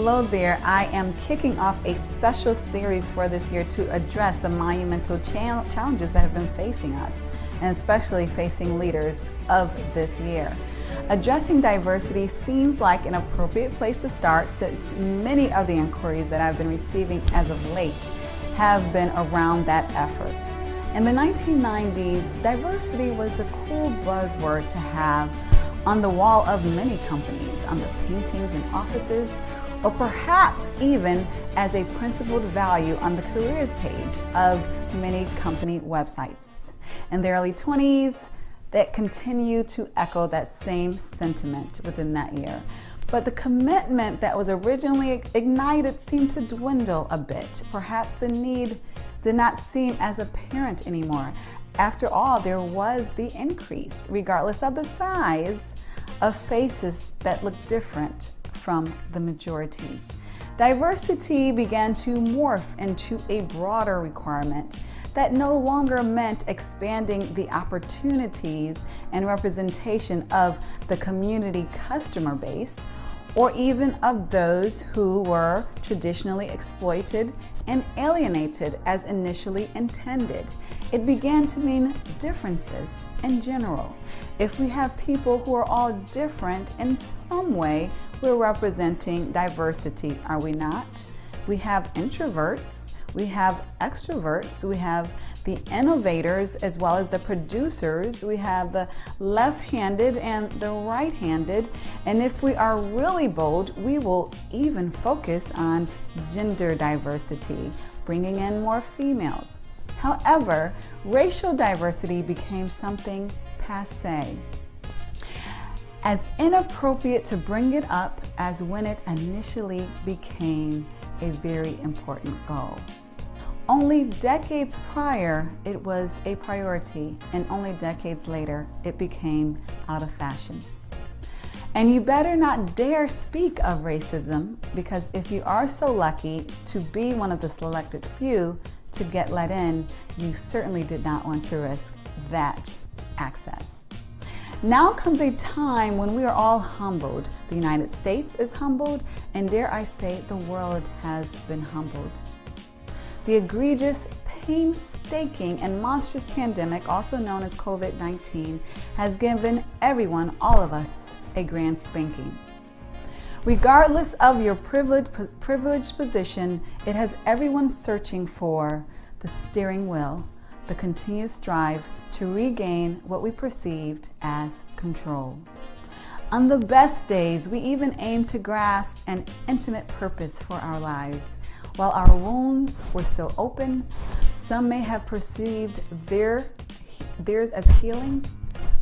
Hello there. I am kicking off a special series for this year to address the monumental challenges that have been facing us, and especially facing leaders of this year. Addressing diversity seems like an appropriate place to start, since many of the inquiries that I've been receiving as of late have been around that effort. In the 1990s, diversity was the cool buzzword to have on the wall of many companies, on the paintings in offices, or perhaps even as a principled value on the careers page of many company websites. In the early 20s, that continue to echo that same sentiment within that year. But the commitment that was originally ignited seemed to dwindle a bit. Perhaps the need did not seem as apparent anymore. After all, there was the increase, regardless of the size, of faces that looked different from the majority. Diversity began to morph into a broader requirement that no longer meant expanding the opportunities and representation of the community customer base, or even of those who were traditionally exploited and alienated as initially intended. It began to mean differences in general. If we have people who are all different in some way, we're representing diversity, are we not? We have introverts, we have extroverts, we have the innovators as well as the producers, we have the left-handed and the right-handed, and if we are really bold, we will even focus on gender diversity, bringing in more females. However, racial diversity became something passé, as inappropriate to bring it up as when it initially became a very important goal. Only decades prior, it was a priority, and only decades later, it became out of fashion. And you better not dare speak of racism, because if you are so lucky to be one of the selected few to get let in, you certainly did not want to risk that access. Now comes a time when we are all humbled. The United States is humbled, and dare I say, the world has been humbled. The egregious, painstaking, and monstrous pandemic, also known as COVID-19, has given everyone, all of us, a grand spanking. Regardless of your privileged position, it has everyone searching for the steering wheel, the continuous drive to regain what we perceived as control. On the best days, we even aim to grasp an intimate purpose for our lives. While our wounds were still open, some may have perceived theirs as healing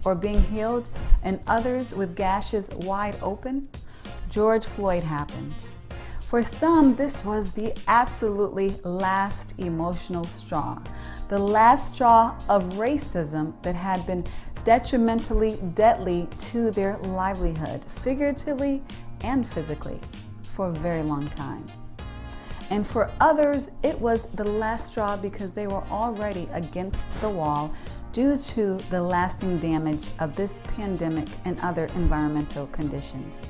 or being healed, and others with gashes wide open. George Floyd happens. For some, this was the absolutely last emotional straw, the last straw of racism that had been detrimentally deadly to their livelihood, figuratively and physically, for a very long time. And for others, it was the last straw because they were already against the wall due to the lasting damage of this pandemic and other environmental conditions.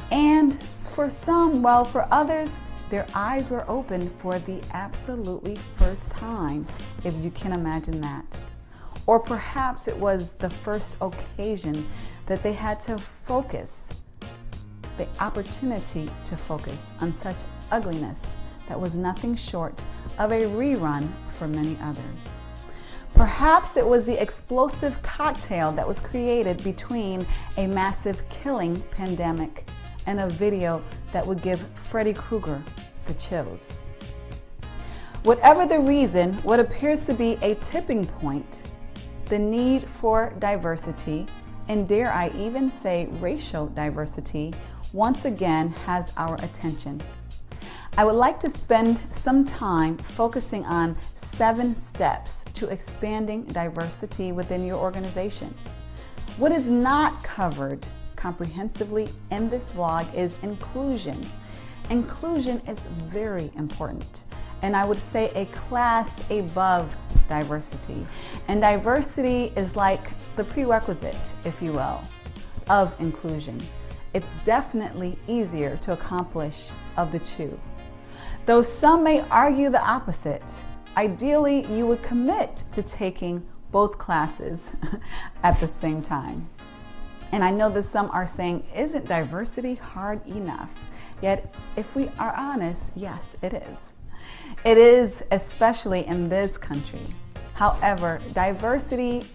And for some, well, for others, their eyes were opened for the absolutely first time, if you can imagine that. Or perhaps it was the first occasion that they had to focus, the opportunity to focus on such ugliness that was nothing short of a rerun for many others. Perhaps it was the explosive cocktail that was created between a massive killing pandemic and a video that would give Freddy Krueger the chills. Whatever the reason, what appears to be a tipping point, the need for diversity, and dare I even say racial diversity, once again has our attention. I would like to spend some time focusing on 7 steps to expanding diversity within your organization. What is not covered comprehensively in this vlog is inclusion. Inclusion is very important, and I would say a class above diversity. And diversity is like the prerequisite, if you will, of inclusion. it's definitely easier to accomplish of the two. Though some may argue the opposite, ideally you would commit to taking both classes at the same time. And I know that some are saying, isn't diversity hard enough? Yet, if we are honest, yes, it is. It is, especially in this country. However, diversity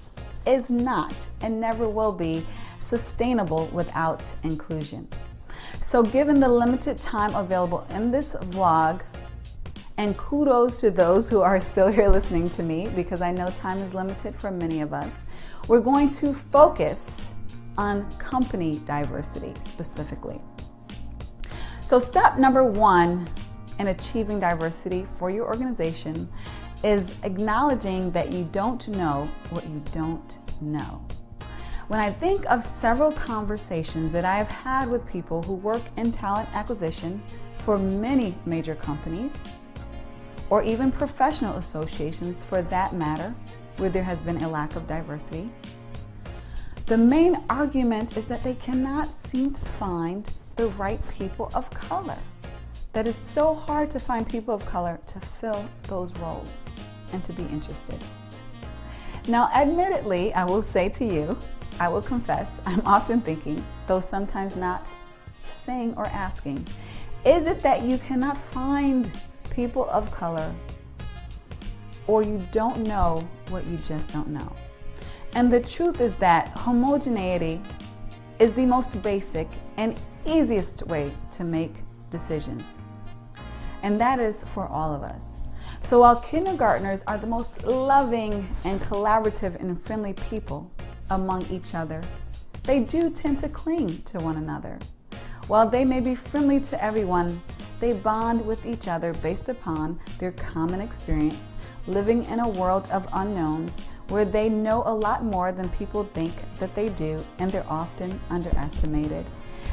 is not and never will be sustainable without inclusion. So given the limited time available in this vlog, and kudos to those who are still here listening to me, because I know time is limited for many of us, we're going to focus on company diversity specifically. So step number one in achieving diversity for your organization is acknowledging that you don't know what you don't know. When I think of several conversations that I have had with people who work in talent acquisition for many major companies, or even professional associations for that matter, where there has been a lack of diversity, the main argument is that they cannot seem to find the right people of color. That it's so hard to find people of color to fill those roles and to be interested. Now, admittedly, I will say to you, I will confess, I'm often thinking, though sometimes not saying or asking, is it that you cannot find people of color, or you don't know what you just don't know? And the truth is that homogeneity is the most basic and easiest way to make decisions. And that is for all of us. So while kindergartners are the most loving and collaborative and friendly people among each other, they do tend to cling to one another. While they may be friendly to everyone, they bond with each other based upon their common experience living in a world of unknowns where they know a lot more than people think that they do, and they're often underestimated.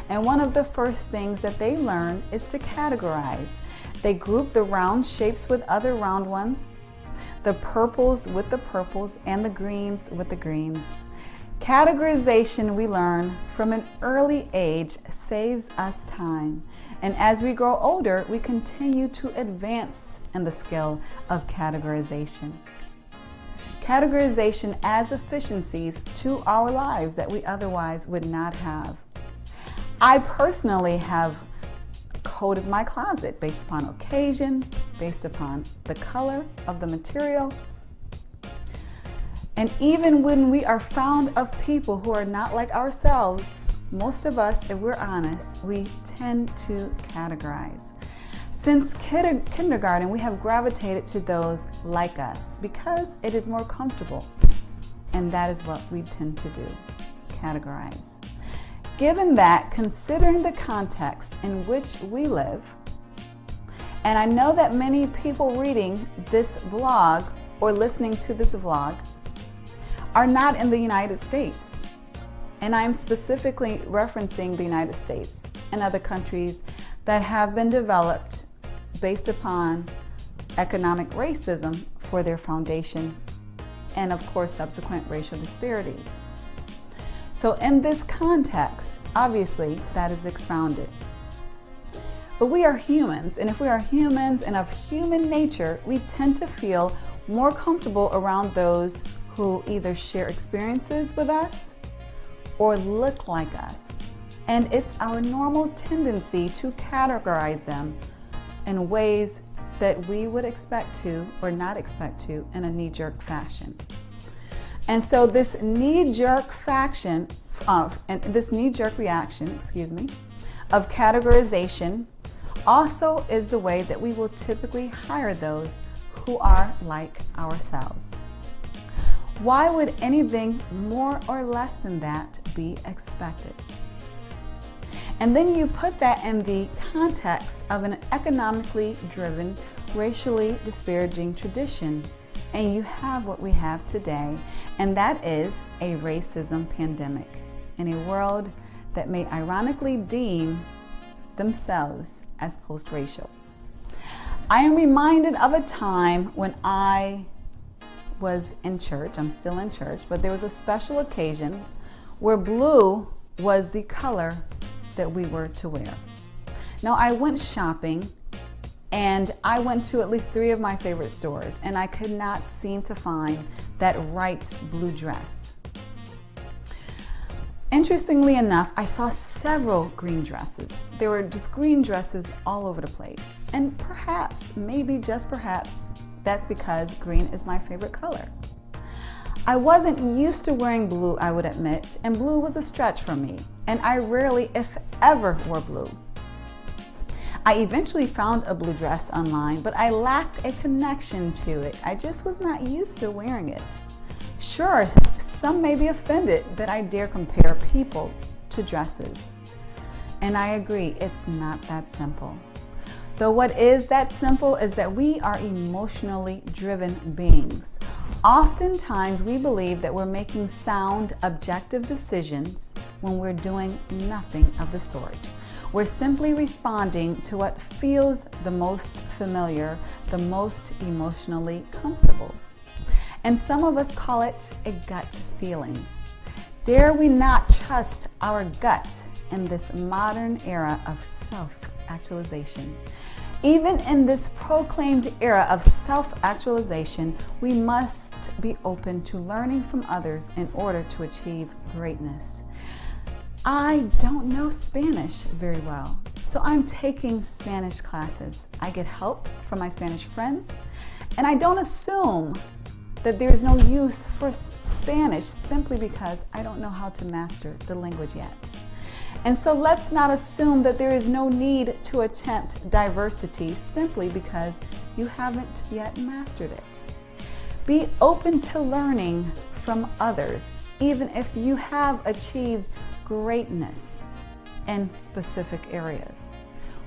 And one of the first things that they learn is to categorize. They group the round shapes with other round ones, the purples with the purples, and the greens with the greens. Categorization, we learn from an early age, saves us time. And as we grow older, we continue to advance in the skill of categorization. Categorization adds efficiencies to our lives that we otherwise would not have. I personally have coded my closet based upon occasion, based upon the color of the material. And even when we are found of people who are not like ourselves, most of us, if we're honest, we tend to categorize. Since kindergarten, we have gravitated to those like us because it is more comfortable. And that is what we tend to do, categorize. Given that, considering the context in which we live, and I know that many people reading this blog or listening to this vlog are not in the United States. And I'm specifically referencing the United States and other countries that have been developed based upon economic racism for their foundation, and of course subsequent racial disparities. So in this context, obviously that is expounded. But we are humans, and if we are humans and of human nature, we tend to feel more comfortable around those who either share experiences with us or look like us. And it's our normal tendency to categorize them in ways that we would expect to or not expect to in a knee-jerk fashion. And so this knee-jerk reaction of categorization also is the way that we will typically hire those who are like ourselves. Why would anything more or less than that be expected? And then you put that in the context of an economically driven, racially disparaging tradition, and you have what we have today, and that is a racism pandemic in a world that may ironically deem themselves as post-racial. I am reminded of a time when I was in church. I'm still in church, but there was a special occasion where blue was the color that we were to wear. Now, I went shopping and I went to at least 3 of my favorite stores, and I could not seem to find that right blue dress. Interestingly enough, I saw several green dresses. There were just green dresses all over the place. And perhaps, maybe just perhaps, that's because green is my favorite color. I wasn't used to wearing blue, I would admit, and blue was a stretch for me, and I rarely, if ever, wore blue. I eventually found a blue dress online, but I lacked a connection to it. I just was not used to wearing it. Sure, some may be offended that I dare compare people to dresses. And I agree, it's not that simple. Though what is that simple is that we are emotionally driven beings. Oftentimes we believe that we're making sound, objective decisions when we're doing nothing of the sort. We're simply responding to what feels the most familiar, the most emotionally comfortable. And some of us call it a gut feeling. Dare we not trust our gut in this modern era of self-actualization? Even in this proclaimed era of self-actualization, we must be open to learning from others in order to achieve greatness. I don't know Spanish very well, so I'm taking Spanish classes. I get help from my Spanish friends, and I don't assume that there's no use for Spanish simply because I don't know how to master the language yet. And so let's not assume that there is no need to attempt diversity simply because you haven't yet mastered it. Be open to learning from others, even if you have achieved greatness in specific areas.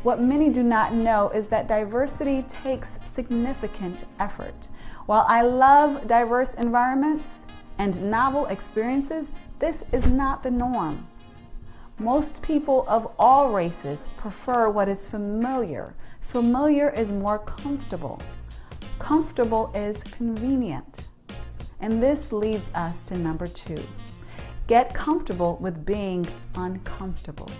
What many do not know is that diversity takes significant effort. While I love diverse environments and novel experiences, this is not the norm. Most people of all races prefer what is familiar. Familiar is more comfortable. Comfortable is convenient. And this leads us to number 2. Get comfortable with being uncomfortable.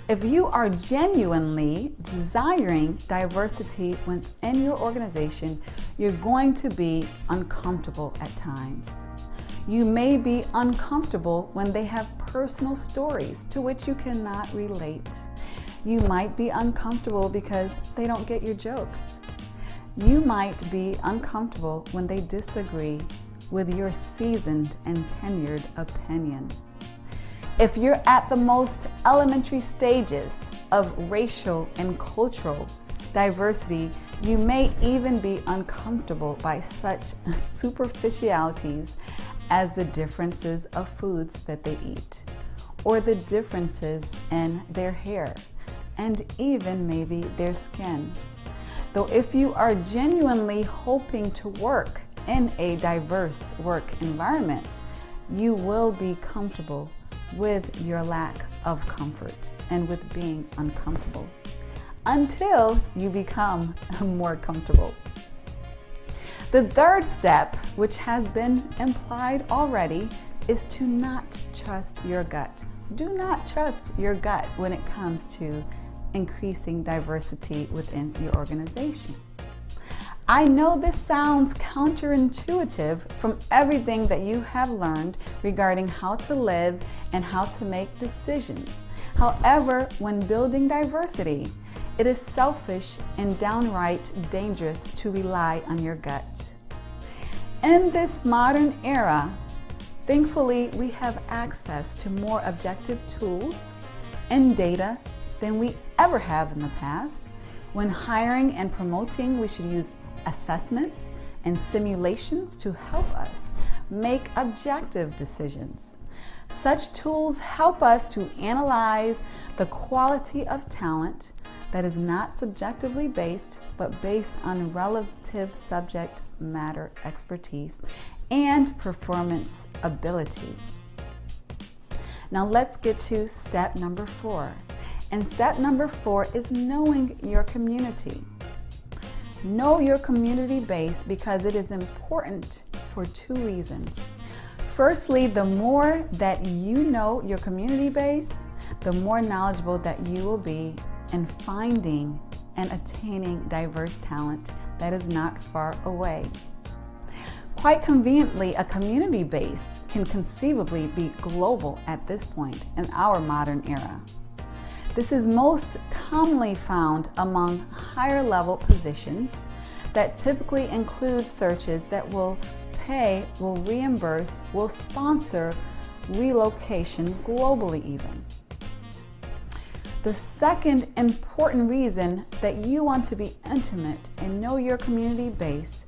If you are genuinely desiring diversity within your organization, you're going to be uncomfortable at times. You may be uncomfortable when they have personal stories to which you cannot relate. You might be uncomfortable because they don't get your jokes. You might be uncomfortable when they disagree with your seasoned and tenured opinion. If you're at the most elementary stages of racial and cultural diversity, you may even be uncomfortable by such superficialities as the differences of foods that they eat, or the differences in their hair, and even maybe their skin. Though if you are genuinely hoping to work in a diverse work environment, you will be comfortable with your lack of comfort and with being uncomfortable until you become more comfortable. The third step, which has been implied already, is to not trust your gut. Do not trust your gut when it comes to increasing diversity within your organization. I know this sounds counterintuitive from everything that you have learned regarding how to live and how to make decisions. However, when building diversity, it is selfish and downright dangerous to rely on your gut. In this modern era, thankfully, we have access to more objective tools and data than we ever have in the past. When hiring and promoting, we should use assessments and simulations to help us make objective decisions. Such tools help us to analyze the quality of talent that is not subjectively based, but based on relative subject matter expertise and performance ability. Now let's get to step number 4. And step number 4 is knowing your community. Know your community base because it is important for 2 reasons. Firstly, the more that you know your community base, the more knowledgeable that you will be in finding and attaining diverse talent that is not far away. Quite conveniently, a community base can conceivably be global at this point in our modern era. This is most commonly found among higher level positions that typically include searches that will pay, will reimburse, will sponsor relocation globally even. The second important reason that you want to be intimate and know your community base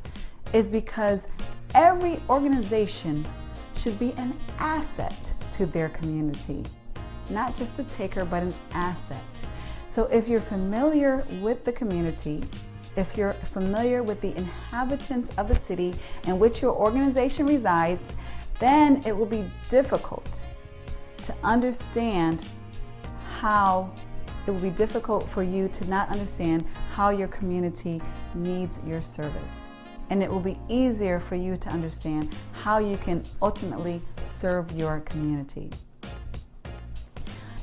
is because every organization should be an asset to their community. Not just a taker, but an asset. So if you're familiar with the community, if you're familiar with the inhabitants of the city in which your organization resides, then it will be difficult to understand it will be difficult for you to not understand how your community needs your service. And it will be easier for you to understand how you can ultimately serve your community.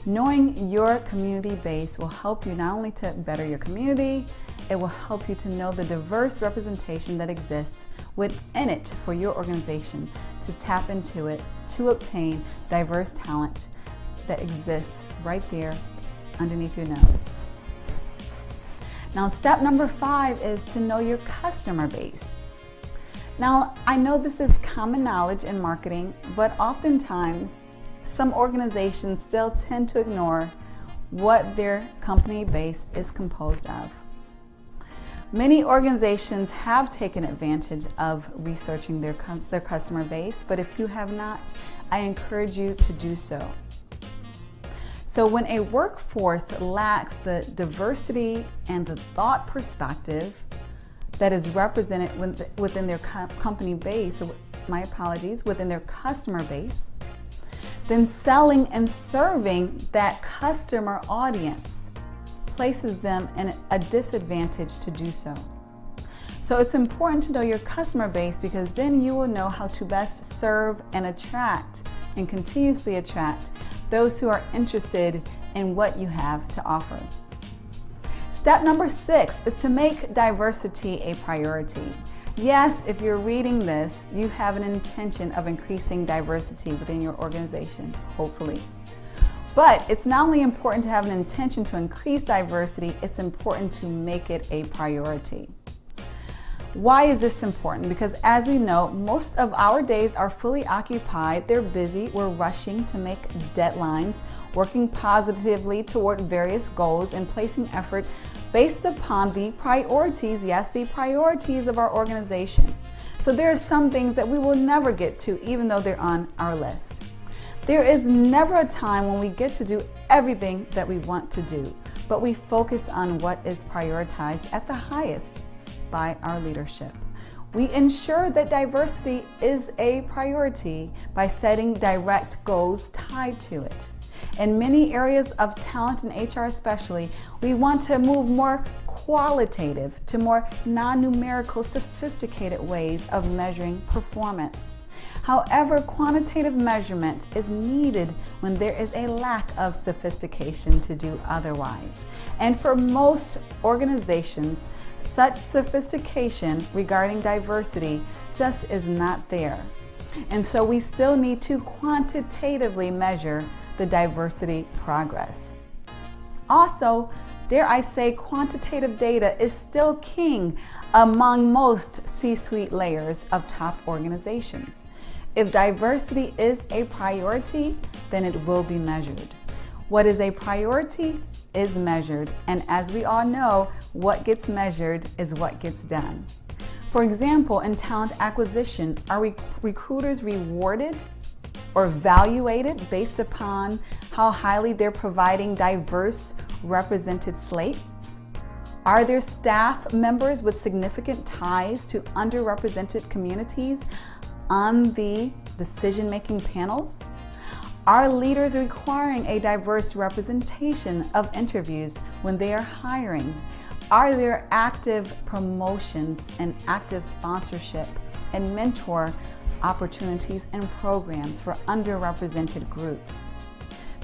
Knowing your community base will help you not only to better your community, it will help you to know the diverse representation that exists within it for your organization, to tap into it, to obtain diverse talent that exists right there underneath your nose. Now, step number 5 is to know your customer base. Now, I know this is common knowledge in marketing, but oftentimes some organizations still tend to ignore what their company base is composed of. Many organizations have taken advantage of researching their customer base, but if you have not, I encourage you to do so. So when a workforce lacks the diversity and the thought perspective that is represented within their company base, or within their customer base, then selling and serving that customer audience places them in a disadvantage to do so. So it's important to know your customer base, because then you will know how to best serve and attract and continuously attract those who are interested in what you have to offer. Step number 6 is to make diversity a priority. Yes, if you're reading this, you have an intention of increasing diversity within your organization, hopefully. But it's not only important to have an intention to increase diversity, it's important to make it a priority. Why is this important? Because as we know, most of our days are fully occupied. They're busy. We're rushing to make deadlines, working positively toward various goals, and placing effort based upon the priorities, yes, the priorities of our organization. So there are some things that we will never get to, even though they're on our list. There is never a time when we get to do everything that we want to do, but we focus on what is prioritized at the highest by our leadership. We ensure that diversity is a priority by setting direct goals tied to it. In many areas of talent and HR especially, we want to move more qualitative to more non-numerical, sophisticated ways of measuring performance. However, quantitative measurement is needed when there is a lack of sophistication to do otherwise. And for most organizations, such sophistication regarding diversity just is not there. And so we still need to quantitatively measure the diversity progress. Also, dare I say, quantitative data is still king among most C-suite layers of top organizations. If diversity is a priority, then it will be measured. What is a priority is measured, and as we all know, what gets measured is what gets done. For example, in talent acquisition, are recruiters rewarded or evaluated based upon how highly they're providing diverse represented slates? Are there staff members with significant ties to underrepresented communities on the decision-making panels? Are leaders requiring a diverse representation of interviews when they are hiring? Are there active promotions and active sponsorship and mentor opportunities and programs for underrepresented groups?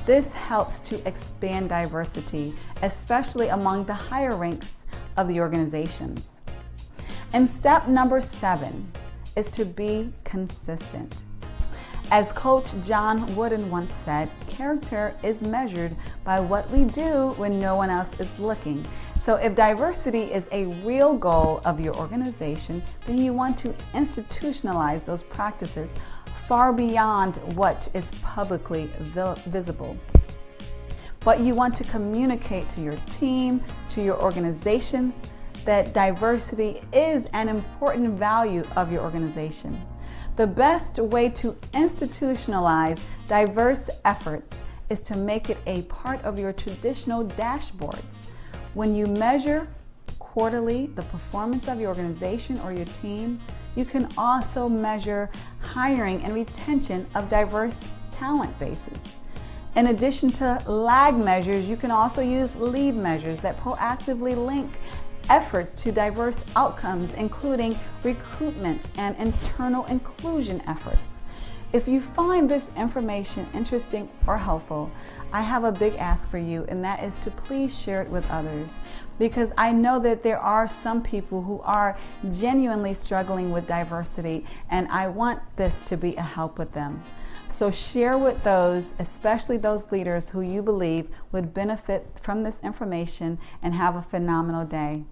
This helps to expand diversity, especially among the higher ranks of the organizations. And step number 7 is to be consistent. As Coach John Wooden once said, character is measured by what we do when no one else is looking. So if diversity is a real goal of your organization, then you want to institutionalize those practices far beyond what is publicly visible. But you want to communicate to your team, to your organization, that diversity is an important value of your organization. The best way to institutionalize diverse efforts is to make it a part of your traditional dashboards. When you measure quarterly the performance of your organization or your team, you can also measure hiring and retention of diverse talent bases. In addition to lag measures, you can also use lead measures that proactively link efforts to diverse outcomes, including recruitment and internal inclusion efforts. If you find this information interesting or helpful, I have a big ask for you, and that is to please share it with others, because I know that there are some people who are genuinely struggling with diversity, and I want this to be a help with them. So share with those, especially those leaders who you believe would benefit from this information, and have a phenomenal day.